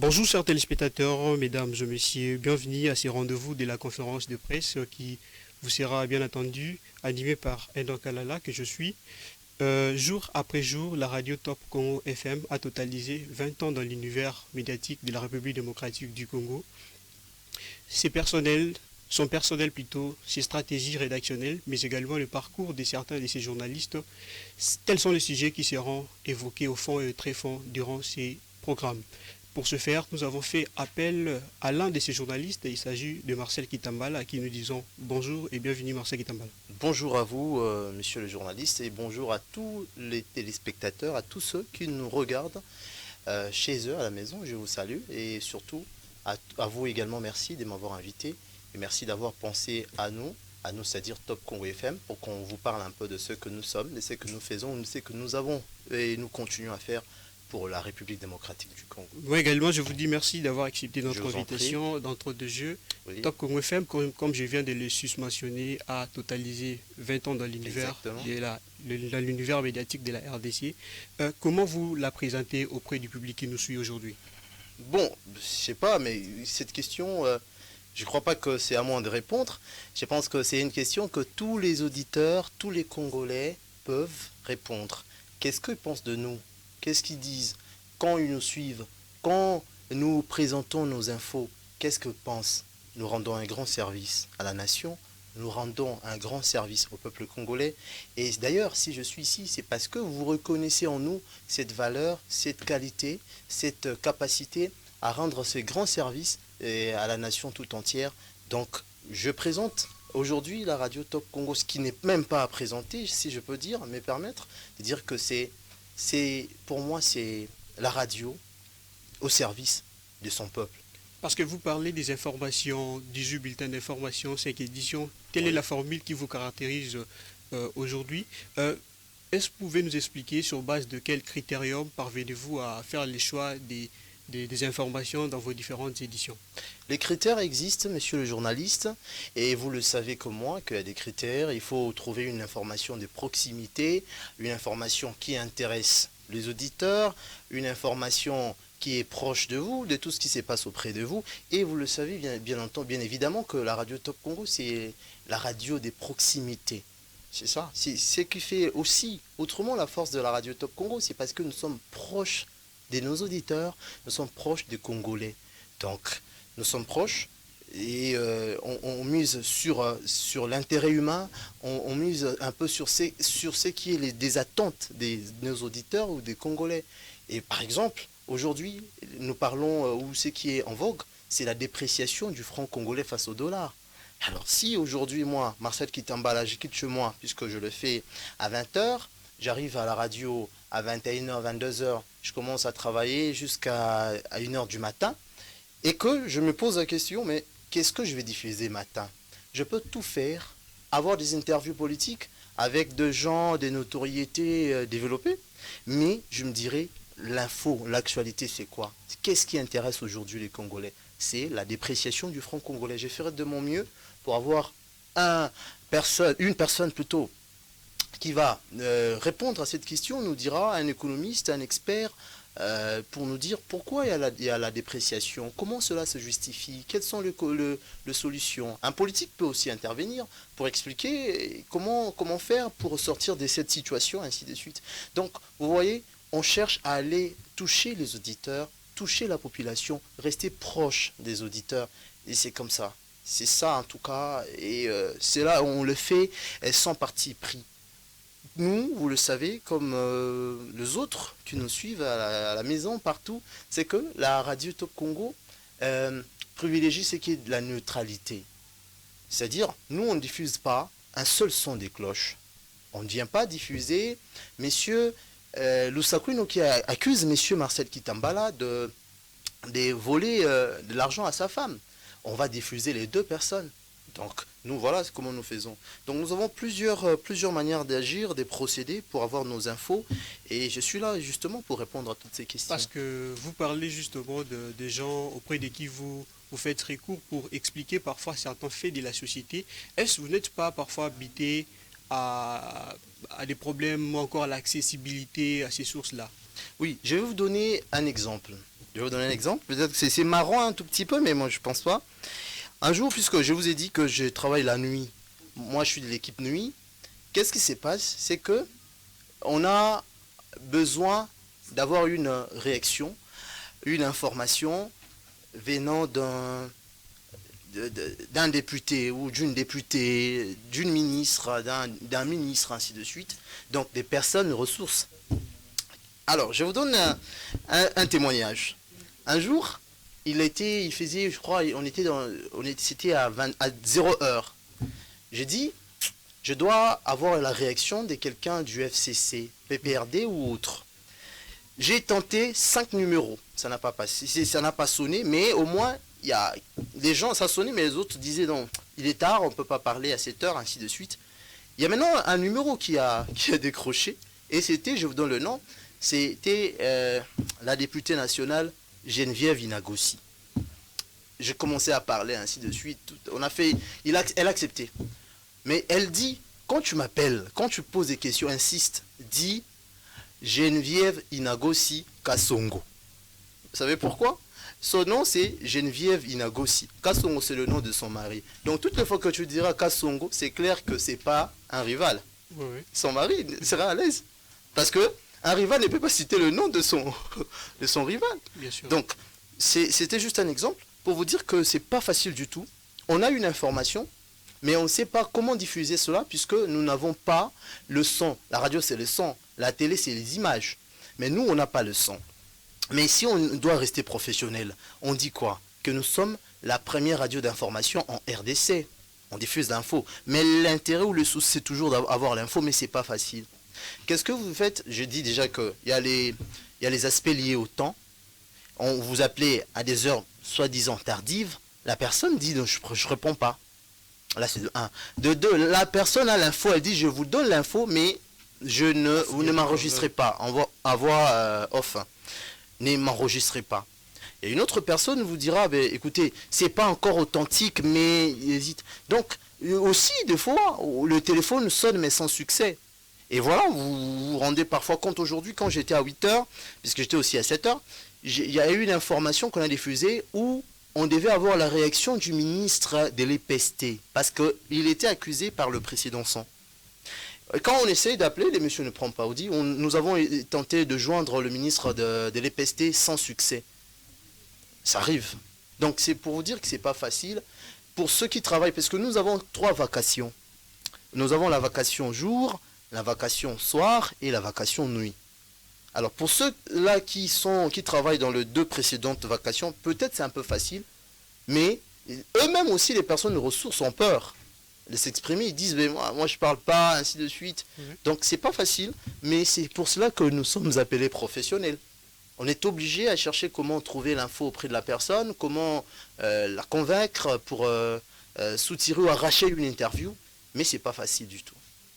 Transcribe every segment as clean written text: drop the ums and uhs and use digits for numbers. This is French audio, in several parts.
Bonjour chers téléspectateurs, mesdames et messieurs, bienvenue à ces rendez-vous de la conférence de presse qui vous sera bien entendu animée par Endon Kalala que je suis. Jour après jour, la radio Top Congo FM a totalisé 20 ans dans l'univers médiatique de la République démocratique du Congo. Son personnel plutôt, ses stratégies rédactionnelles, mais également le parcours de certains de ces journalistes, tels sont les sujets qui seront évoqués au fond et très fond durant ces programmes. Pour ce faire, nous avons fait appel à l'un de ces journalistes. Il s'agit de Marcel Kitambala, à qui nous disons bonjour et bienvenue Marcel Kitambala. Bonjour à vous, monsieur le journaliste, et bonjour à tous les téléspectateurs, à tous ceux qui nous regardent chez eux, à la maison. Je vous salue, et surtout à vous également, merci de m'avoir invité, et merci d'avoir pensé à nous, c'est-à-dire Top Congo FM, pour qu'on vous parle un peu de ce que nous sommes, de ce que nous faisons, de ce que nous avons, et nous continuons à faire pour la République démocratique du Congo. Moi également, je vous dis merci d'avoir accepté notre Je vous en invitation d'entre deux jeux. Oui, Top Congo FM, comme je viens de le susmentionner, a totalisé 20 ans dans l'univers l'univers médiatique de la RDC. Comment vous la présentez auprès du public qui nous suit aujourd'hui? bon, je sais pas, mais cette question, je crois pas que c'est à moi de répondre. Je pense que c'est une question que tous les auditeurs, tous les Congolais peuvent répondre. Qu'est-ce qu'ils pensent de nous? Qu'est-ce qu'ils disent quand ils nous suivent? Quand nous présentons nos infos, qu'est-ce qu'ils pensent? Nous rendons un grand service à la nation, nous rendons un grand service au peuple congolais. Et d'ailleurs, si je suis ici, c'est parce que vous reconnaissez en nous cette valeur, cette qualité, cette capacité à rendre ce grand service à la nation tout entière. Donc, je présente aujourd'hui la radio Top Congo, ce qui n'est même pas à présenter, si je peux dire, me permettre de dire que pour moi, c'est la radio au service de son peuple. Parce que vous parlez des informations, 18 bulletins d'information, 5 éditions. Quelle est la formule qui vous caractérise aujourd'hui? Est-ce que vous pouvez nous expliquer sur base de quel critérium parvenez-vous à faire les choix des informations dans vos différentes éditions? Les critères existent, monsieur le journaliste, et vous le savez comme moi qu'il y a des critères. Il faut trouver une information de proximité, une information qui intéresse les auditeurs, une information qui est proche de vous, de tout ce qui se passe auprès de vous. Et vous le savez bien évidemment que la radio Top Congo, c'est la radio des proximités. C'est ça. C'est ce qui fait aussi autrement la force de la radio Top Congo, c'est parce que nous sommes proches de nos auditeurs, nous sommes proches des Congolais. Donc, nous sommes proches et on mise sur l'intérêt humain, on mise un peu sur ce qui est des attentes de nos auditeurs ou des Congolais. Et par exemple, aujourd'hui, nous parlons, ou ce qui est en vogue, c'est la dépréciation du franc congolais face au dollar. Alors si aujourd'hui, moi, Marcel Kitambala, je quitte chez moi, puisque je le fais à 20h, j'arrive à la radio à 21h, 22h, je commence à travailler jusqu'à 1h du matin, et que je me pose la question, mais qu'est-ce que je vais diffuser matin? Je peux tout faire, avoir des interviews politiques avec des gens, des notoriétés développées, mais je me dirais, l'info, l'actualité, c'est quoi? Qu'est-ce qui intéresse aujourd'hui les Congolais? C'est la dépréciation du franc congolais. Je ferai de mon mieux pour avoir une personne plutôt qui va répondre à cette question, nous dira un économiste, un expert, pour nous dire pourquoi il y a la dépréciation, comment cela se justifie, quelles sont les solutions. Un politique peut aussi intervenir pour expliquer comment faire pour sortir de cette situation, ainsi de suite. Donc, vous voyez, on cherche à aller toucher les auditeurs, toucher la population, rester proche des auditeurs, et c'est comme ça. C'est ça en tout cas, et c'est là où on le fait sans parti pris. Nous, vous le savez, comme les autres qui nous suivent à la maison, partout, c'est que la radio Top Congo privilégie ce qui est de la neutralité. C'est-à-dire, nous, on ne diffuse pas un seul son des cloches. On ne vient pas diffuser, messieurs, Lusakwino qui accuse messieurs Marcel Kitambala de voler de l'argent à sa femme. On va diffuser les deux personnes. Donc, nous, voilà comment nous faisons. Donc, nous avons plusieurs manières d'agir, des procédés pour avoir nos infos. Et je suis là, justement, pour répondre à toutes ces questions. Parce que vous parlez justement des gens auprès de qui vous faites recours pour expliquer parfois certains faits de la société. Est-ce que vous n'êtes pas parfois habité à des problèmes ou encore à l'accessibilité à ces sources-là? Oui, je vais vous donner un exemple Je vais vous donner un exemple. Peut-être que c'est marrant un tout petit peu, mais moi je pense pas. Un jour, puisque je vous ai dit que je travaille la nuit, moi je suis de l'équipe nuit, qu'est-ce qui se passe? C'est que on a besoin d'avoir une réaction, une information venant d'un député ou d'une députée, d'une ministre, d'un ministre, ainsi de suite. Donc des personnes ressources. Alors, je vous donne un témoignage. Un jour, il faisait, je crois, c'était à 0 heure. J'ai dit, je dois avoir la réaction de quelqu'un du FCC, PPRD ou autre. J'ai tenté 5 numéros. Ça n'a pas passé, ça n'a pas sonné, mais au moins, il y a des gens, ça sonnait, mais les autres disaient non, il est tard, on ne peut pas parler à cette heure, ainsi de suite. Il y a maintenant un numéro qui a décroché, et c'était, je vous donne le nom, c'était la députée nationale Geneviève Inagossi. J'ai commencé à parler, ainsi de suite. Elle a accepté. Mais elle dit, quand tu m'appelles, quand tu poses des questions, insiste, dis Geneviève Inagossi Kasongo. Vous savez pourquoi? Son nom, c'est Geneviève Inagossi. Kasongo, c'est le nom de son mari. Donc, toutes les fois que tu diras Kasongo, c'est clair que ce n'est pas un rival. Oui, oui. Son mari sera à l'aise. Parce que un rival ne peut pas citer le nom de son rival. Bien sûr. Donc, c'était juste un exemple pour vous dire que c'est pas facile du tout. On a une information, mais on ne sait pas comment diffuser cela puisque nous n'avons pas le son. La radio, c'est le son. La télé, c'est les images. Mais nous, on n'a pas le son. Mais si on doit rester professionnel, on dit quoi? Que nous sommes la première radio d'information en RDC. On diffuse l'info. Mais l'intérêt ou le souci, c'est toujours d'avoir l'info, mais c'est pas facile. Qu'est-ce que vous faites? Je dis déjà qu'il y a les aspects liés au temps. On vous appelez à des heures soi-disant tardives. La personne dit je ne réponds pas. Là, c'est de 1. De 2, la personne a l'info. Elle dit je vous donne l'info, mais vous ne m'enregistrez pas. On va avoir off. Ne m'enregistrez pas. Et une autre personne vous dira écoutez, c'est pas encore authentique, mais il hésite. Donc, aussi, des fois, le téléphone sonne, mais sans succès. Et voilà, vous vous rendez parfois compte aujourd'hui, quand j'étais à 8h, puisque j'étais aussi à 7h, il y a eu une information qu'on a diffusée où on devait avoir la réaction du ministre de l'EPST, parce qu'il était accusé par le précédent son. Quand on essaye d'appeler, les messieurs ne prennent pas. Nous avons tenté de joindre le ministre de l'EPST sans succès. Ça arrive. Donc c'est pour vous dire que ce n'est pas facile pour ceux qui travaillent, parce que nous avons 3 vacations. Nous avons la vacation jour, la vacation soir et la vacation nuit. Alors pour ceux-là qui travaillent dans les 2 précédentes vacations, peut-être c'est un peu facile, mais eux-mêmes aussi, les personnes de ressources ont peur de s'exprimer. Ils disent mais moi je parle pas, ainsi de suite. Donc c'est pas facile, mais c'est pour cela que nous sommes appelés professionnels. On est obligé à chercher comment trouver l'info auprès de la personne, comment la convaincre pour soutirer ou arracher une interview, mais c'est pas facile du tout.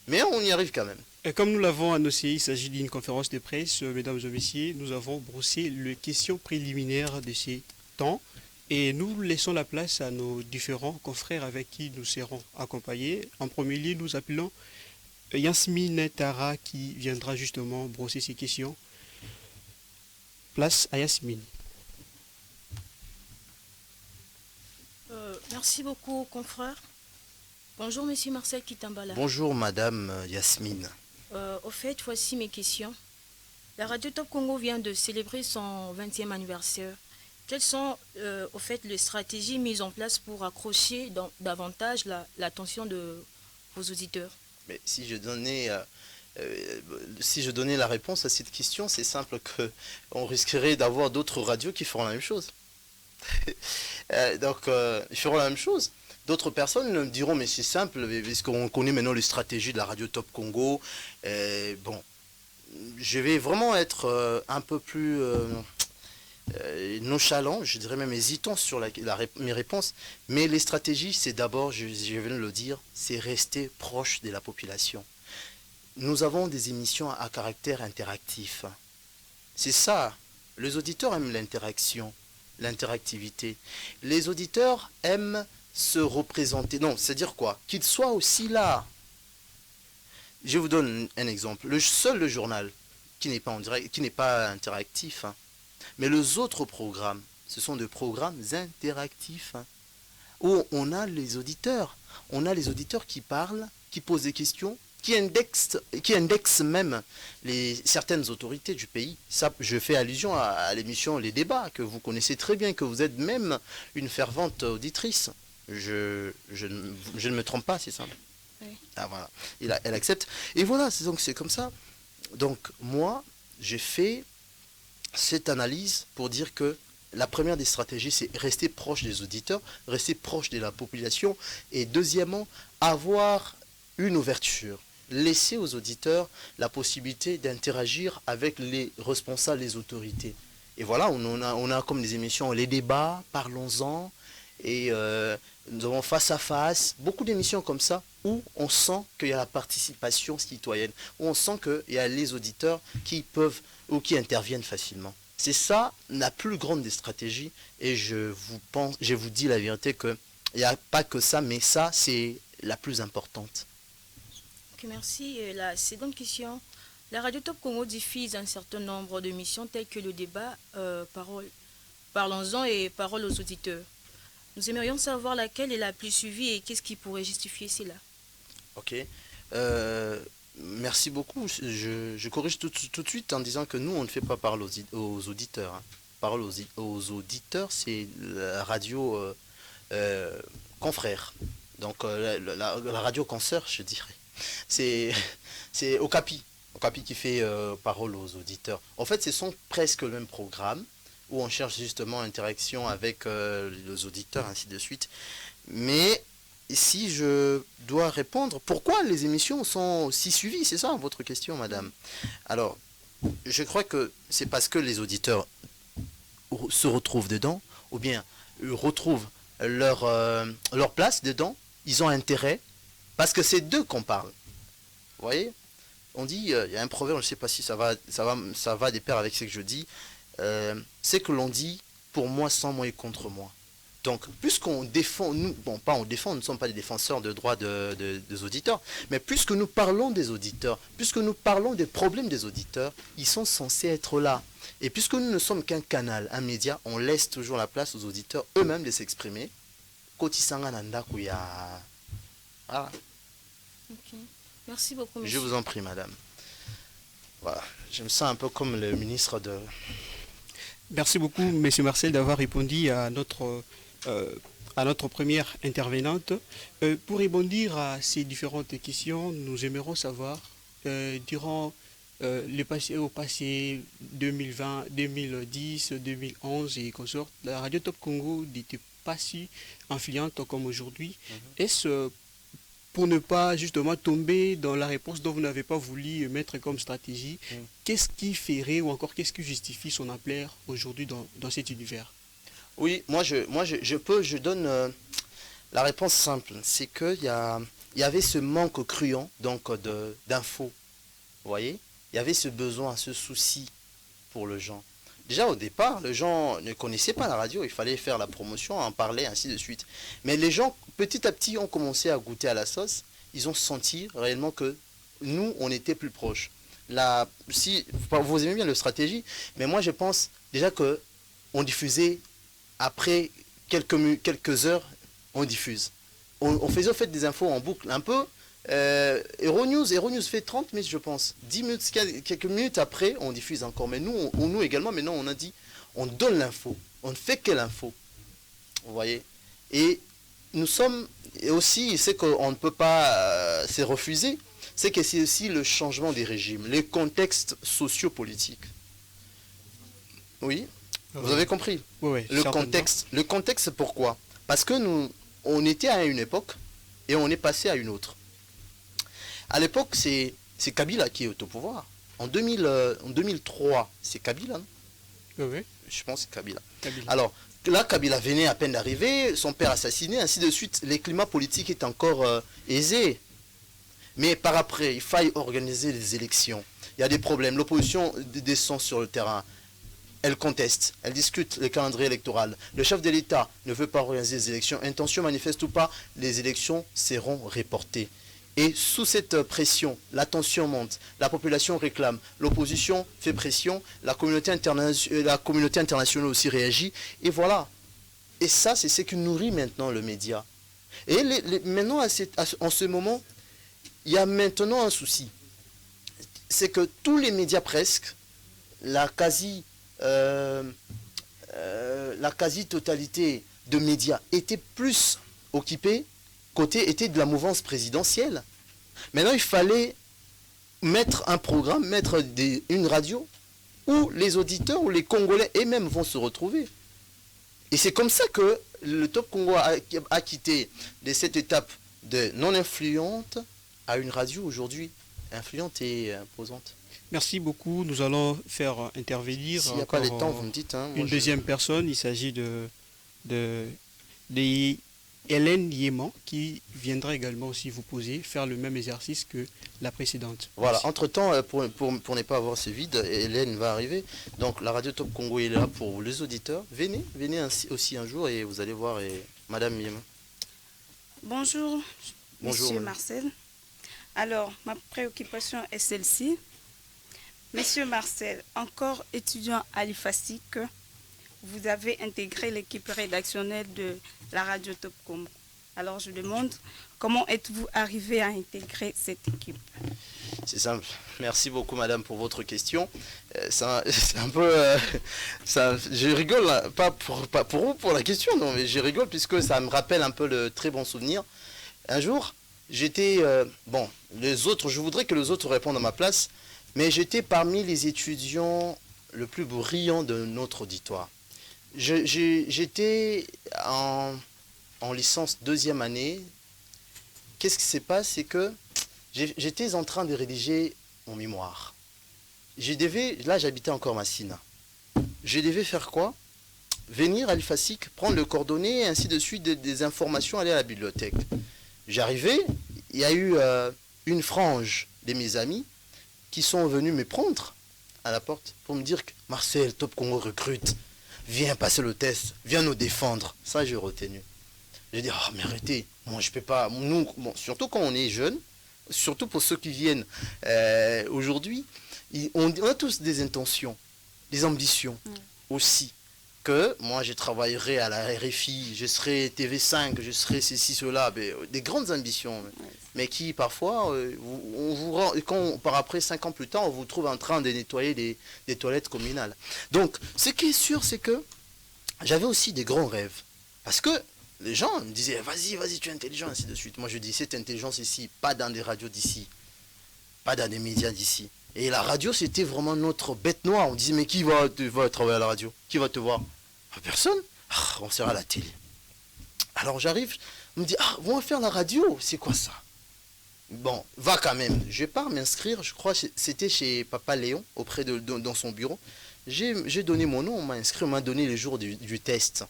Mais on y arrive quand même. Et comme nous l'avons annoncé, il s'agit d'une conférence de presse, mesdames et messieurs, nous avons brossé les questions préliminaires de ces temps et nous laissons la place à nos différents confrères avec qui nous serons accompagnés. En premier lieu, nous appelons Yasmine Tara qui viendra justement brosser ces questions. Place à Yasmine. Merci beaucoup, confrère. Bonjour, monsieur Marcel Kitambala. Bonjour, madame Yasmine. Au fait, voici mes questions. La Radio Top Congo vient de célébrer son 20e anniversaire. Quelles sont, au fait, les stratégies mises en place pour accrocher davantage l'attention de vos auditeurs? Mais si je donnais la réponse à cette question, c'est simple qu'on risquerait d'avoir d'autres radios qui feront la même chose. Donc, ils feront la même chose. D'autres personnes me diront, mais c'est simple, parce qu'on connaît maintenant les stratégies de la Radio Top Congo. Bon, je vais vraiment être un peu plus nonchalant, je dirais même hésitant sur mes réponses. Mais les stratégies, c'est d'abord, je viens de le dire, c'est rester proche de la population. Nous avons des émissions à caractère interactif. C'est ça. Les auditeurs aiment l'interaction, l'interactivité. Les auditeurs aiment se représenter. Non, c'est-à-dire quoi? Qu'ils soient aussi là. Je vous donne un exemple. Le journal, qui n'est pas en direct, qui n'est pas interactif, Mais les autres programmes, ce sont des programmes interactifs, hein, où on a les auditeurs. On a les auditeurs qui parlent, qui posent des questions, qui indexent même certaines autorités du pays. Ça, je fais allusion à l'émission Les Débats, que vous connaissez très bien, que vous êtes même une fervente auditrice. Je ne me trompe pas, c'est ça? Oui. Ah voilà, elle accepte. Et voilà, donc c'est comme ça. Donc moi, j'ai fait cette analyse pour dire que la première des stratégies, c'est rester proche des auditeurs, rester proche de la population. Et deuxièmement, avoir une ouverture. Laisser aux auditeurs la possibilité d'interagir avec les responsables, les autorités. Et voilà, on a comme des émissions, les débats, parlons-en. Et nous avons face à face, beaucoup d'émissions comme ça, où on sent qu'il y a la participation citoyenne, où on sent qu'il y a les auditeurs qui peuvent ou qui interviennent facilement. C'est ça la plus grande des stratégies, et je vous dis la vérité qu'il n'y a pas que ça, mais ça c'est la plus importante. Ok, merci. Et la seconde question. La Radio Top Congo diffuse un certain nombre d'émissions telles que le débat, Parlons-en et Parole aux auditeurs. Nous aimerions savoir laquelle est la plus suivie et qu'est-ce qui pourrait justifier cela. Ok. Merci beaucoup. Je corrige tout de suite en disant que nous, on ne fait pas parole aux auditeurs. Hein. Parole aux auditeurs, c'est la radio confrère. Donc la radio consoeur, je dirais. C'est Okapi qui fait parole aux auditeurs. En fait, ce sont presque le même programme où on cherche justement interaction avec les auditeurs, ainsi de suite. Mais si je dois répondre, pourquoi les émissions sont si suivies? C'est ça votre question, madame. Alors, je crois que c'est parce que les auditeurs se retrouvent dedans, ou bien retrouvent leur place dedans, ils ont intérêt, parce que c'est d'eux qu'on parle. Vous voyez? On dit, il y a un proverbe, je ne sais pas si ça va de pair avec ce que je dis, c'est que l'on dit, pour moi, sans moi et contre moi. Donc, puisqu'on défend, nous ne sommes pas des défenseurs de droits des auditeurs, mais puisque nous parlons des auditeurs, puisque nous parlons des problèmes des auditeurs, ils sont censés être là. Et puisque nous ne sommes qu'un canal, un média, on laisse toujours la place aux auditeurs eux-mêmes de s'exprimer. Voilà. Ok. Merci beaucoup, Je monsieur. vous en prie, madame. Voilà. Je me sens un peu comme le ministre de... Merci beaucoup, monsieur Marcel, d'avoir répondu à notre première intervenante. Pour rebondir à ces différentes questions, nous aimerons savoir, durant au passé 2020, 2010, 2011 et consorts, la Radio Top Congo n'était pas si influente comme aujourd'hui. Est-ce pour ne pas justement tomber dans la réponse dont vous n'avez pas voulu mettre comme stratégie, qu'est-ce qui ferait ou encore qu'est-ce qui justifie son ampleur aujourd'hui dans cet univers? Oui, je donne la réponse simple. C'est qu'il y avait ce manque cruant d'infos. Vous voyez? Il y avait ce besoin, ce souci pour les gens. Déjà au départ, les gens ne connaissaient pas la radio, il fallait faire la promotion, en parler, ainsi de suite. Mais les gens, petit à petit, ont commencé à goûter à la sauce. Ils ont senti réellement que nous, on était plus proches. Si vous aimez bien la stratégie, mais moi je pense déjà qu'on diffusait après quelques heures, on diffuse. On faisait au fait des infos en boucle, un peu. Euronews fait 30 minutes, je pense. 10 minutes, quelques minutes après, on diffuse encore. Mais nous également, maintenant, on a dit, on donne l'info. On ne fait que l'info. Vous voyez? Et nous sommes, et aussi, c'est qu'on ne peut pas se refuser, c'est que c'est aussi le changement des régimes, les contextes sociopolitiques. Oui? Vous avez compris? Oui, le contexte, pourquoi? Parce que on était à une époque et on est passé à une autre. À l'époque, c'est Kabila qui est au pouvoir. En 2003, c'est Kabila, non? Oui. Je pense que c'est Kabila. Alors, là, Kabila venait à peine d'arriver, son père assassiné, ainsi de suite. Les climats politiques est encore aisés. Mais par après, il faille organiser des élections. Il y a des problèmes. L'opposition descend sur le terrain. Elle conteste, elle discute le calendrier électoral. Le chef de l'État ne veut pas organiser des élections. Intention manifeste ou pas, les élections seront reportées. Et sous cette pression, la tension monte, la population réclame, l'opposition fait pression, la communauté internationale aussi réagit, et voilà. Et ça, c'est ce qui nourrit maintenant le média. Et maintenant, en ce moment, il y a maintenant un souci. C'est que tous les médias presque, la quasi-totalité de médias étaient plus occupés était de la mouvance présidentielle. Maintenant, il fallait mettre un programme, mettre une radio où les auditeurs ou les Congolais eux-mêmes vont se retrouver. Et c'est comme ça que le Top Congo a quitté cette étape de non influente à une radio aujourd'hui influente et imposante. Merci beaucoup. Nous allons faire intervenir s'il n'y a pas le temps, vous me dites, une deuxième personne. Il s'agit de Hélène Yéman qui viendra également aussi vous faire le même exercice que la précédente. Voilà, entre-temps, pour ne pas avoir ce vide, Hélène va arriver. Donc la radio Top Congo est là pour les auditeurs. Venez aussi un jour et vous allez voir Madame Yéman. Bonjour, Bonjour Monsieur Marcel. Alors, ma préoccupation est celle-ci. Monsieur Marcel, encore étudiant à l'IFASIC, vous avez intégré l'équipe rédactionnelle de la radio Top Congo. Alors je demande, comment êtes-vous arrivé à intégrer cette équipe? C'est simple. Merci beaucoup madame pour votre question. C'est un peu... je rigole, là, pas pour vous pour la question, non, mais je rigole puisque ça me rappelle un peu le très bon souvenir. Un jour, j'étais... les autres, je voudrais que les autres répondent à ma place, mais j'étais parmi les étudiants le plus brillant de notre auditoire. J'étais en licence 2e année. Qu'est-ce qui s'est passé? C'est que j'étais en train de rédiger mon mémoire. Là, j'habitais encore Massina. Je devais faire quoi? Venir à l'IFASIC, prendre le coordonnées, et ainsi de suite, des informations, aller à la bibliothèque. J'arrivais, il y a eu une frange de mes amis qui sont venus me prendre à la porte pour me dire que Marcel, Top Congo recrute. Viens passer le test, viens nous défendre. Ça, j'ai retenu. J'ai dit, mais arrêtez, moi je peux pas. Nous, surtout quand on est jeune, surtout pour ceux qui viennent aujourd'hui, on a tous des intentions, des ambitions aussi. Que moi je travaillerai à la RFI, je serai TV5, je serai ceci, cela, des grandes ambitions, mais qui parfois, par après 5 ans plus tard, on vous trouve en train de nettoyer des toilettes communales. Donc, ce qui est sûr, c'est que j'avais aussi des grands rêves. Parce que les gens me disaient, vas-y, tu es intelligent, ainsi de suite. Moi, je dis, cette intelligence ici, pas dans des radios d'ici, pas dans des médias d'ici. Et la radio, c'était vraiment notre bête noire. On disait, mais qui va travailler à la radio? Qui va te voir? Personne. On sera à la télé. Alors j'arrive, on me dit, on va faire la radio, c'est quoi ça? Bon, va quand même. Je pars m'inscrire, je crois que c'était chez Papa Léon, dans son bureau. J'ai donné mon nom, on m'a inscrit, on m'a donné les jours du test.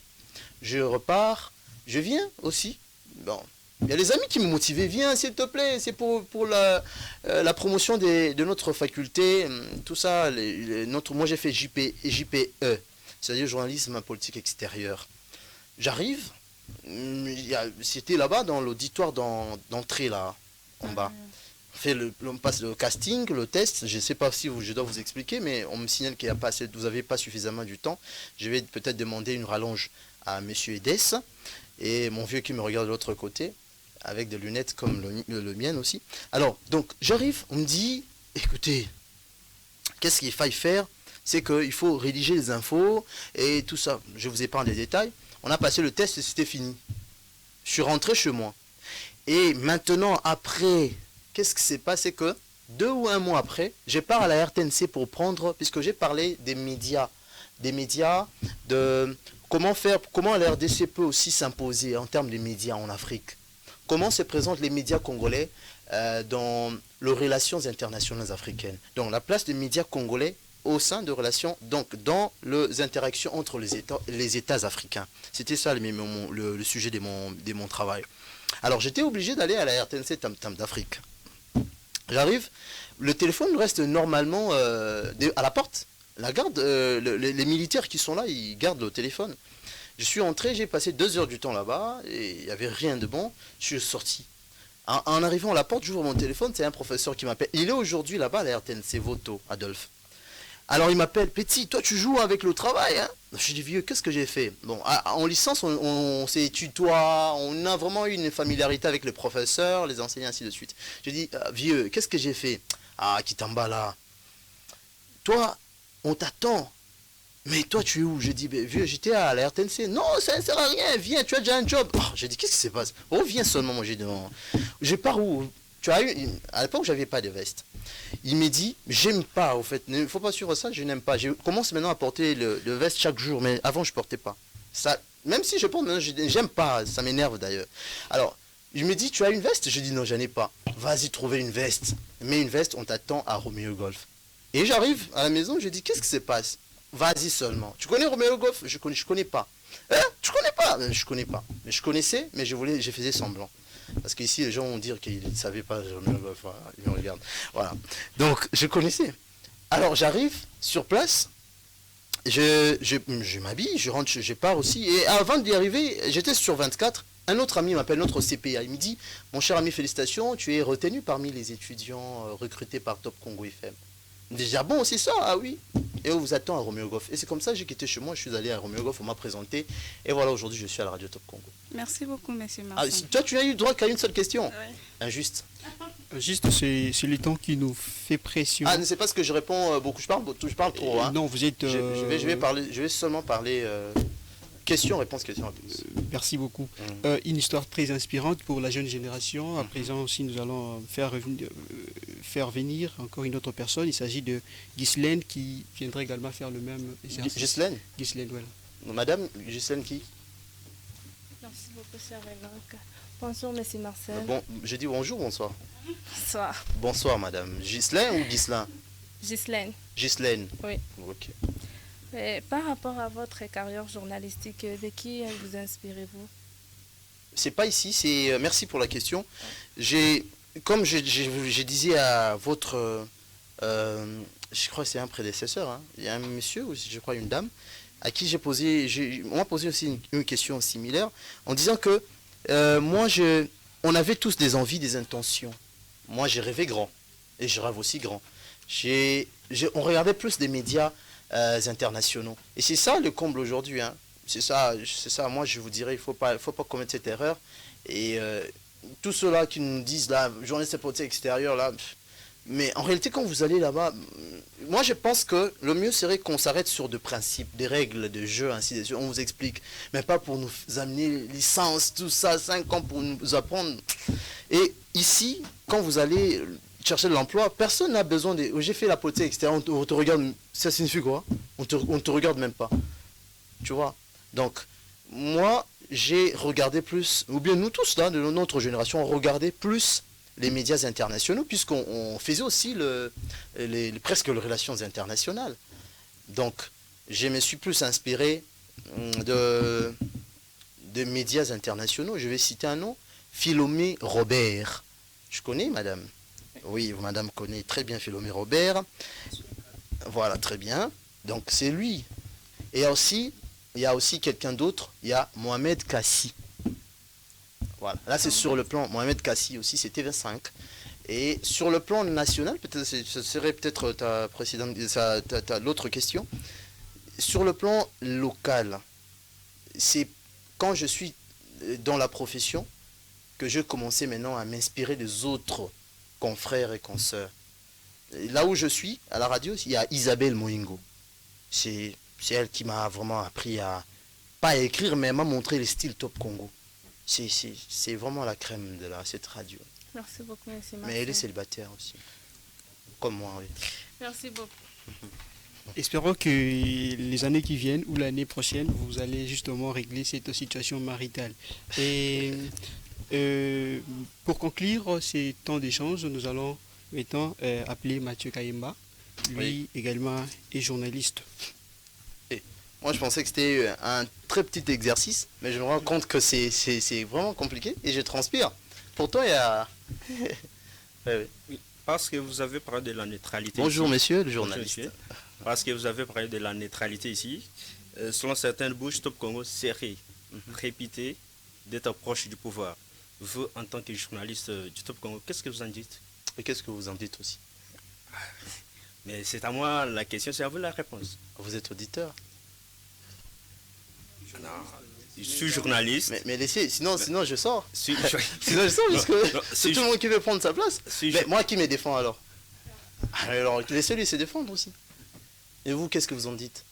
Je repars, je viens aussi. Bon, il y a les amis qui me motivaient, viens s'il te plaît, c'est pour la promotion de notre faculté, tout ça. Moi j'ai fait JPE, c'est-à-dire journalisme politique extérieur. J'arrive, c'était là-bas dans l'auditoire d'entrée là, en bas. On passe le casting, le test, je ne sais pas si je dois vous expliquer, mais on me signale qu'il n'y a pas assez, vous n'avez pas suffisamment du temps. Je vais peut-être demander une rallonge à monsieur Edès et mon vieux qui me regarde de l'autre côté, avec des lunettes comme le mien aussi. Alors, donc, j'arrive, on me dit, écoutez, qu'est-ce qu'il faille faire? C'est qu'il faut rédiger les infos et tout ça. Je vous épargne les détails. On a passé le test et c'était fini. Je suis rentré chez moi. Et maintenant, après, qu'est-ce qui s'est passé? Que 2 ou 1 mois après, je pars à la RTNC pour prendre, puisque j'ai parlé des médias, de comment la RDC peut aussi s'imposer en termes de médias en Afrique. Comment se présentent les médias congolais dans les relations internationales africaines. Donc la place des médias congolais au sein de relations, donc dans les interactions entre les États africains. C'était ça le sujet de mon travail. Alors j'étais obligé d'aller à la RTNC Tam d'Afrique. J'arrive, le téléphone reste normalement à la porte. La garde, les militaires qui sont là, ils gardent le téléphone. Je suis entré, j'ai passé 2 heures du temps là-bas, et il n'y avait rien de bon. Je suis sorti. En arrivant à la porte, j'ouvre mon téléphone, c'est un professeur qui m'appelle. Il est aujourd'hui là-bas à la RTNC Voto, Adolphe. Alors il m'appelle, Petit, toi tu joues avec le travail, hein? Je dis, vieux, qu'est-ce que j'ai fait? Bon, en licence, on s'est tutoie, on a vraiment eu une familiarité avec les professeurs, les enseignants, ainsi de suite. J'ai dit, vieux, qu'est-ce que j'ai fait? Ah, Kitambala, toi, on t'attend. Mais toi, tu es où? J'ai dit, vieux, j'étais à la RTNC. Non, ça ne sert à rien, viens, tu as déjà un job. Oh, j'ai dit, qu'est-ce qui se passe? Oh, viens seulement, moi j'ai dit, non. Je pars où? Tu as eu, à l'époque, j'avais pas de veste. Il m'a dit, j'aime pas, au fait, il ne faut pas suivre ça, je n'aime pas. Je commence maintenant à porter le veste chaque jour, mais avant, je portais pas. Ça, même si je porte maintenant, j'aime pas, ça m'énerve d'ailleurs. Alors, il me dit, tu as une veste? Je dis, non, j'en ai pas. Vas-y, trouver une veste. Mets une veste, on t'attend à Roméo Golf. Et j'arrive à la maison, je dis, qu'est-ce qui se passe? Vas-y seulement. Tu connais Roméo Golf? Je connais pas. Hein? Tu connais pas? Je connais pas. Je connaissais, mais je faisais semblant. Parce qu'ici, les gens vont dire qu'ils ne savaient pas Roméo Golf. Voilà, ils me regardent. Voilà. Donc, je connaissais. Alors, j'arrive sur place. Je m'habille, je rentre, je pars aussi. Et avant d'y arriver, j'étais sur 24. Un autre ami m'appelle, notre CPA. Il me dit, mon cher ami, félicitations, tu es retenu parmi les étudiants recrutés par Top Congo FM. Déjà bon, c'est ça, ah oui. Et on vous attend à Roméo Golf. Et c'est comme ça que j'ai quitté chez moi, je suis allé à Roméo Golf, on m'a présenté. Et voilà, aujourd'hui, je suis à la radio Top Congo. Merci beaucoup, monsieur Marcel. Toi, tu n'as eu droit qu'à une seule question. Ouais. Injuste. Juste, c'est le temps qui nous fait pression. Ah, c'est parce que je réponds beaucoup, je parle trop. Hein. Non, vous êtes... Je vais seulement parler question-réponse, question-réponse. Merci beaucoup. Une histoire très inspirante pour la jeune génération. À présent aussi, nous allons faire venir encore une autre personne. Il s'agit de Ghislaine qui viendrait également faire le même exercice. Ghislaine? Ghislaine, voilà. Madame, Ghislaine qui? Merci beaucoup, cher Évoque. Bonjour, monsieur Marcel. Bon, je dis bonjour, bonsoir. Bonsoir. Bonsoir, madame. Ghislaine ou Ghislain? Ghislaine. Ghislaine. Oui. Ok. Par rapport à votre carrière journalistique, de qui vous inspirez-vous? C'est pas ici, c'est... merci pour la question. Comme je disais à votre... je crois que c'est un prédécesseur, hein. Il y a un monsieur, ou je crois une dame, à qui on m'a posé aussi une question similaire, en disant que on avait tous des envies, des intentions. Moi, j'ai rêvé grand, et je rêve aussi grand. On regardait plus des médias internationaux. Et c'est ça le comble aujourd'hui, hein. C'est ça, moi je vous dirais, il faut pas commettre cette erreur. Et tous ceux-là qui nous disent, là, journaliste politique extérieur, là, mais en réalité, quand vous allez là-bas, moi je pense que le mieux serait qu'on s'arrête sur des principes, des règles de jeu, ainsi de suite. On vous explique, mais pas pour nous amener licence, tout ça, 5 ans pour nous apprendre. Et ici, quand vous allez chercher de l'emploi, personne n'a besoin de... J'ai fait la politique extérieure, on te regarde, ça signifie quoi? On te regarde même pas. Tu vois? Donc, moi, j'ai regardé plus, ou bien nous tous, là, de notre génération, on regardait plus les médias internationaux, puisqu'on faisait aussi presque les relations internationales. Donc, je me suis plus inspiré de médias internationaux. Je vais citer un nom, Philomé Robert. Je connais, madame? Oui, madame connaît très bien Philomé Robert. Voilà, très bien. Donc, c'est lui. Et il y a aussi quelqu'un d'autre, il y a Mohamed Kassi. Voilà, là c'est sur le plan, Mohamed Kassi aussi, c'est TV5. Et sur le plan national, peut-être ce serait peut-être ta précédente, l'autre question. Sur le plan local, c'est quand je suis dans la profession que je commençais maintenant à m'inspirer des autres confrères et consoeurs. Là où je suis, à la radio, il y a Isabelle Moingo. C'est elle qui m'a vraiment appris à, pas à écrire, mais elle m'a montré le style Top Congo. C'est vraiment la crème de cette radio. Merci beaucoup, monsieur Marcel. Mais elle est célibataire aussi. Comme moi, oui. Merci beaucoup. Espérons que les années qui viennent ou l'année prochaine, vous allez justement régler cette situation maritale. Et pour conclure ces temps d'échange, nous allons maintenant appeler Mathieu Kayemba. Lui Oui. également est journaliste. Moi, je pensais que c'était un très petit exercice, mais je me rends compte que c'est vraiment compliqué et je transpire. Pourtant, il y a... Oui, parce que vous avez parlé de la neutralité. Bonjour, ici. monsieur le Bonjour, journaliste. monsieur. Parce que vous avez parlé de la neutralité ici. Selon certaines bouches, Top Congo serait réputé d'être proche du pouvoir. vous, en tant que journaliste du Top Congo, qu'est-ce que vous en dites? Et qu'est-ce que vous en dites aussi? Mais c'est à moi la question, c'est à vous la réponse. Vous êtes auditeur? Non, je suis journaliste. Mais laissez, sinon je sors. Sinon Sinon je sors parce que c'est si tout le monde qui veut prendre sa place. Si Mais moi qui me défends alors? Alors laissez-lui se défendre aussi. Et vous, qu'est-ce que vous en dites?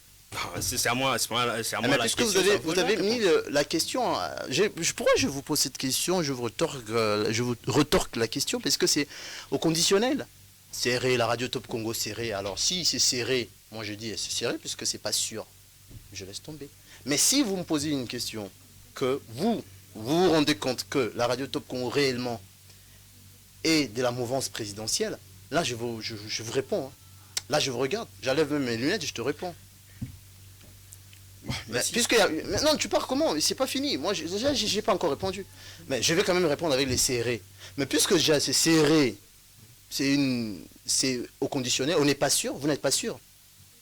c'est à moi, c'est à moi Mais la puisque question. vous avez mis la question, pourquoi je vous pose cette question? Je vous retorque la question parce que c'est au conditionnel. Serré, la radio Top Congo serré. Alors si c'est serré, moi je dis c'est serré puisque c'est pas sûr. Je laisse tomber. Mais si vous me posez une question, que vous rendez compte que la radio Top Congo réellement est de la mouvance présidentielle, là je vous réponds. Hein. Là je vous regarde, j'enlève même mes lunettes et je te réponds. Mais puisque non, tu pars comment? C'est pas fini. Moi déjà j'ai pas encore répondu. Mais je vais quand même répondre avec les serrés. Mais puisque déjà c'est serré, c'est au conditionnel, on n'est pas sûr, vous n'êtes pas sûr.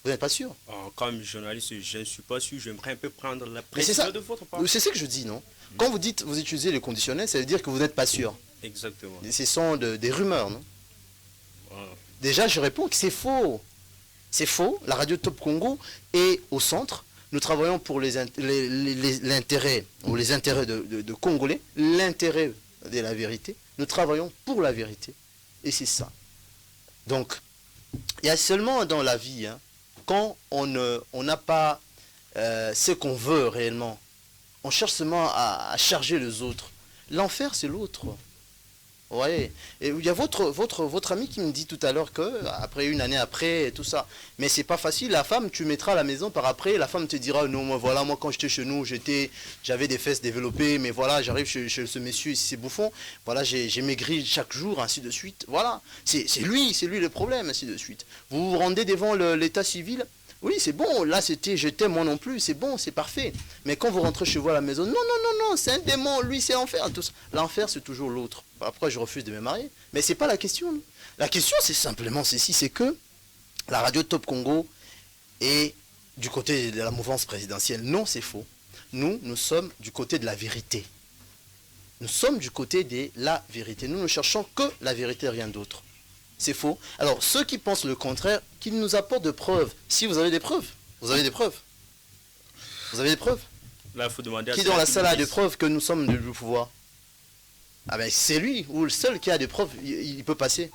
Vous n'êtes pas sûr? Comme journaliste, je ne suis pas sûr. J'aimerais un peu prendre la Mais c'est précision ça. de votre part. C'est ça que je dis, non? Quand vous dites, vous utilisez le conditionnel, ça veut dire que vous n'êtes pas sûr. Exactement. Ce sont des rumeurs, non? Déjà, je réponds que c'est faux. C'est faux. La radio Top Congo est au centre. Nous travaillons pour l'intérêt, ou les intérêts de Congolais, l'intérêt de la vérité. Nous travaillons pour la vérité. Et c'est ça. Donc, il y a seulement dans la vie, hein, quand on n'a pas ce qu'on veut réellement, on cherche seulement à charger les autres. L'enfer, c'est l'autre. Ouais. Et il y a votre ami qui me dit tout à l'heure que après une année après et tout ça, mais c'est pas facile. La femme, tu mettras à la maison par après, la femme te dira non, moi quand j'étais chez nous, j'avais des fesses développées, mais voilà, j'arrive chez ce monsieur ici, c'est bouffon. Voilà, j'ai maigri chaque jour, ainsi de suite. Voilà, c'est lui le problème, ainsi de suite. Vous vous rendez devant l'état civil. Oui, c'est bon, là j'étais moi non plus, c'est bon, c'est parfait. Mais quand vous rentrez chez vous à la maison, non, c'est un démon, lui c'est l'enfer. L'enfer c'est toujours l'autre. Après je refuse de me marier. Mais c'est pas la question. Non. La question c'est simplement ceci, c'est que la radio Top Congo est du côté de la mouvance présidentielle. Non, c'est faux. Nous sommes du côté de la vérité. Nous sommes du côté de la vérité. Nous ne cherchons que la vérité, rien d'autre. C'est faux. Alors, ceux qui pensent le contraire, qu'ils nous apportent de preuves. Si vous avez des preuves, vous avez des preuves. Vous avez des preuves. Là, il faut demander à qui dans la salle a des preuves que nous sommes du pouvoir? Ah ben c'est lui ou le seul qui a des preuves, il peut passer.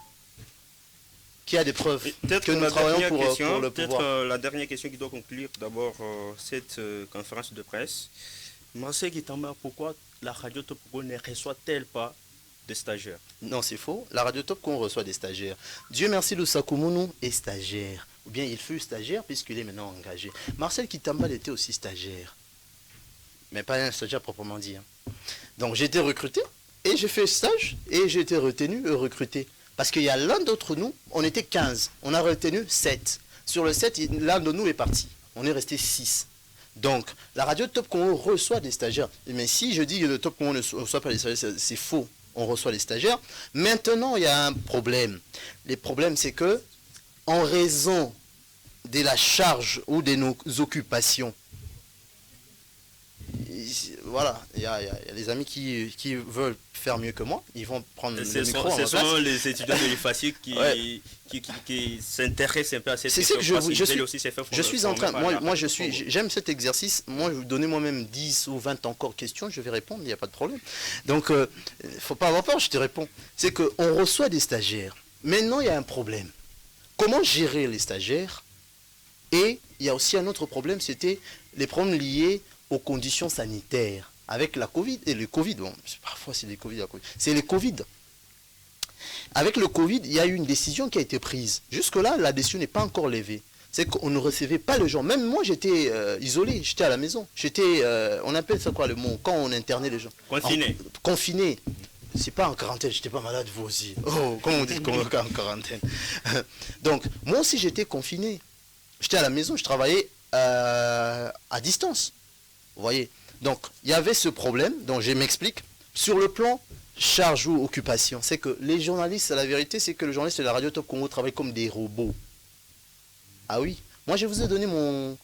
Qui a des preuves que nous travaillons pour le pouvoir. Peut-être la dernière question qui doit conclure d'abord cette conférence de presse. Marcel Guitamba, pourquoi la radio Top Congo ne reçoit-elle pas des stagiaires? Non, c'est faux. La radio Top Congo reçoit des stagiaires. Dieu merci, le Sakumunu est stagiaire. Ou bien il fut stagiaire puisqu'il est maintenant engagé. Marcel Kitambal était aussi stagiaire. Mais pas un stagiaire proprement dit. Hein. Donc j'ai été recruté et j'ai fait stage et j'ai été retenu et recruté. Parce qu'il y a l'un d'entre nous, on était 15. On a retenu 7. Sur le 7, l'un de nous est parti. On est resté 6. Donc, la radio Top Congo reçoit des stagiaires. Mais si je dis que le Top Congo ne reçoit pas des stagiaires, c'est faux. On reçoit les stagiaires. Maintenant, il y a un problème. Le problème, c'est que, en raison de la charge ou de nos occupations, voilà, il y a des amis qui veulent faire mieux que moi. Ils vont prendre le micro. Ce sont les étudiants de l'IFASI qui s'intéressent un peu à cette question. Je suis en train, j'aime cet exercice. Moi, donnez-moi même 10 ou 20 encore questions, je vais répondre, il n'y a pas de problème. Donc, il ne faut pas avoir peur, je te réponds. C'est qu'on reçoit des stagiaires. Maintenant, il y a un problème. Comment gérer les stagiaires? Et il y a aussi un autre problème, c'était les problèmes liés aux conditions sanitaires. Avec la Covid, et le Covid, bon, parfois c'est les Covid, c'est le Covid. Avec le Covid, il y a eu une décision qui a été prise. Jusque-là, la décision n'est pas encore levée. C'est qu'on ne recevait pas les gens. Même moi, j'étais isolé, j'étais à la maison. On appelle ça quoi le mot, quand on internait les gens? Confiné. Confiné. C'est pas en quarantaine, j'étais pas malade, vous aussi. Oh, comment on dit en quarantaine? Donc, moi aussi, j'étais confiné. J'étais à la maison, je travaillais à distance. Vous voyez? Donc, il y avait ce problème, donc je m'explique. Sur le plan charge ou occupation, c'est que les journalistes, la vérité, c'est que les journalistes de la radio Top Congo travaillent comme des robots. Ah oui, moi je vous ai donné mon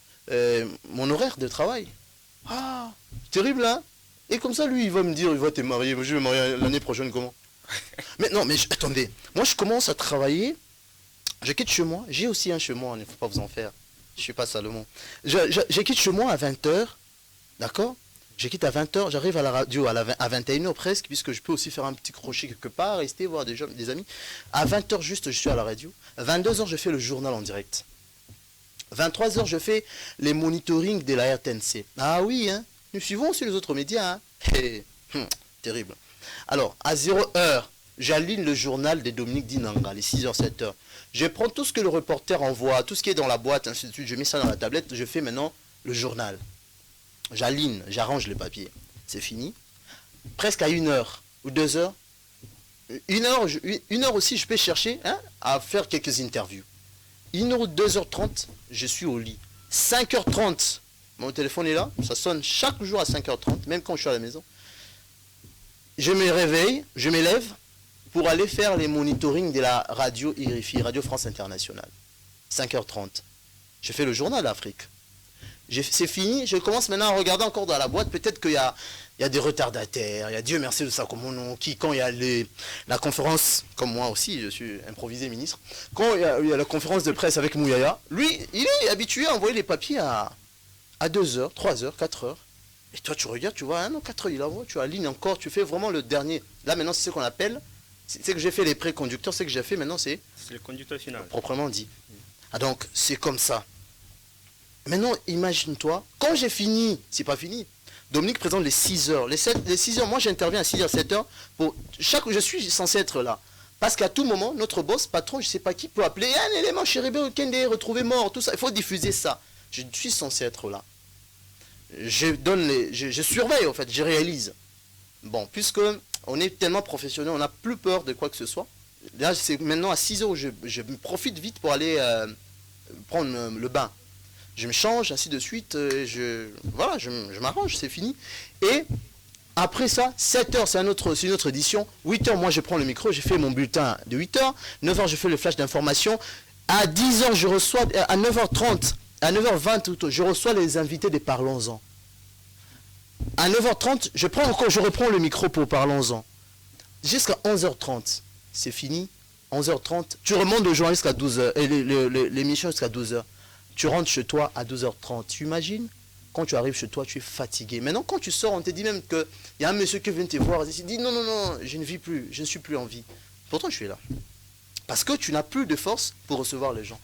horaire de travail. Ah, terrible, hein? Et comme ça, lui, il va me dire, il va te marier. Je vais me marier l'année prochaine, comment? Mais non, mais attendez. Moi, je commence à travailler. Je quitte chez moi. J'ai aussi un chez moi, il ne faut pas vous en faire. Je ne suis pas Salomon. Je quitte chez moi à 20h. D'accord? Je quitte à 20h. J'arrive à la radio à 21h presque, puisque je peux aussi faire un petit crochet quelque part, rester, voir des amis. À 20h juste, je suis à la radio. À 22h, je fais le journal en direct. 23h, je fais les monitorings de la RTNC. Ah oui, hein? Nous suivons aussi les autres médias. Hein? Terrible. Alors, à 0h, j'aligne le journal de Dominique Dinanga, les 6h, 7h. Je prends tout ce que le reporter envoie, tout ce qui est dans la boîte, ainsi de suite, je mets ça dans la tablette, je fais maintenant le journal. J'aligne, j'arrange les papiers. C'est fini. Presque à 1h ou 2h. 1h aussi, je peux chercher à faire quelques interviews. 1h ou 2h30, je suis au lit. 5h30, mon téléphone est là, ça sonne chaque jour à 5h30, même quand je suis à la maison. Je me réveille, je m'élève pour aller faire les monitorings de la radio IRIFI, Radio France Internationale. 5h30. Je fais le journal d'Afrique. C'est fini, je commence maintenant à regarder encore dans la boîte, peut-être qu'il y a des retardataires, il y a Dieu merci de ça comme mon nom, quand il y a la conférence, comme moi aussi, je suis improvisé ministre, quand il y a la conférence de presse avec Mouyaya, lui, il est habitué à envoyer les papiers à 2h, 3h, 4h. Et toi, tu regardes, tu vois, 4h, il envoie, tu alignes encore, tu fais vraiment le dernier. Là, maintenant, c'est ce qu'on appelle, c'est que j'ai fait les préconducteurs, c'est que j'ai fait maintenant, c'est le conducteur final. Proprement dit. Ah, donc, c'est comme ça. Maintenant, imagine-toi, quand j'ai fini, c'est pas fini. Dominique présente les 6h. Les 6h, moi j'interviens à 6h, 7h. Je suis censé être là. Parce qu'à tout moment, notre boss, patron, je sais pas qui, peut appeler un élément chéri Kende retrouvé mort, tout ça. Il faut diffuser ça. Je suis censé être là. Je surveille en fait, je réalise. Bon, puisque on est tellement professionnel, on n'a plus peur de quoi que ce soit. Là, c'est maintenant à 6h où je profite vite pour aller prendre le bain. Je me change, ainsi de suite, je m'arrange, c'est fini. Et après ça, 7h, c'est une autre édition. 8h, moi je prends le micro, j'ai fait mon bulletin de 8h. 9h, je fais le flash d'information. À 10h, je reçois, à 9h30, à 9h20, je reçois les invités des Parlons-en. À 9h30, je reprends le micro pour Parlons-en. Jusqu'à 11h30, c'est fini. 11h30, tu remontes le journaliste jusqu'à 12h, et l'émission jusqu'à 12h. Tu rentres chez toi à 12h30. Tu imagines? Quand tu arrives chez toi, tu es fatigué. Maintenant, quand tu sors, on te dit même qu'il y a un monsieur qui vient te voir. Il dit non, je ne vis plus, je ne suis plus en vie. Pourtant, je suis là. Parce que tu n'as plus de force pour recevoir les gens.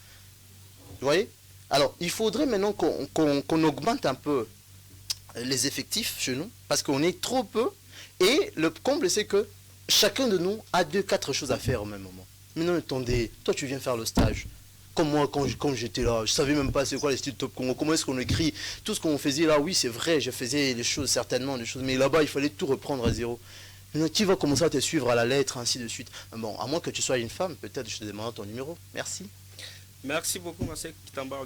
Vous voyez? Alors, il faudrait maintenant qu'on augmente un peu les effectifs chez nous. Parce qu'on est trop peu. Et le comble, c'est que chacun de nous a 2-4 choses à faire au même moment. Mais non, attendez, toi, tu viens faire le stage. Comme moi, quand j'étais là, je savais même pas c'est quoi les styles Top Congo, comment est-ce qu'on écrit, tout ce qu'on faisait là, oui c'est vrai, je faisais les choses, certainement, des choses, mais là-bas il fallait tout reprendre à zéro. Maintenant, qui va commencer à te suivre à la lettre, ainsi de suite. Bon, à moins que tu sois une femme, peut-être je te demande ton numéro. Merci. Merci beaucoup, Marcel Kitamba,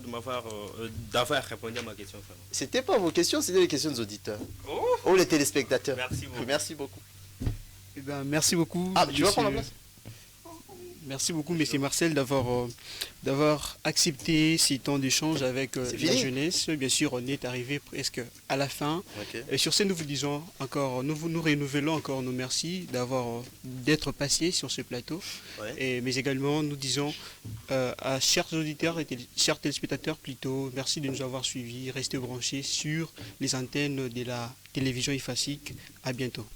d'avoir répondu à ma question. C'était pas vos questions, c'était les questions des auditeurs. Oh, les téléspectateurs. Merci beaucoup. Merci beaucoup. Eh ben, merci beaucoup. Ah, tu vas prendre la place? Merci beaucoup, M. Marcel, d'avoir accepté ces temps d'échange avec la jeunesse. Bien sûr, on est arrivé presque à la fin. Okay. Et sur ce, nous vous disons encore, nous renouvelons encore nos merci d'être passé sur ce plateau. Ouais. Mais également, nous disons à chers auditeurs et chers téléspectateurs plutôt, merci de nous avoir suivis. Restez branchés sur les antennes de la télévision IFASIC. À bientôt.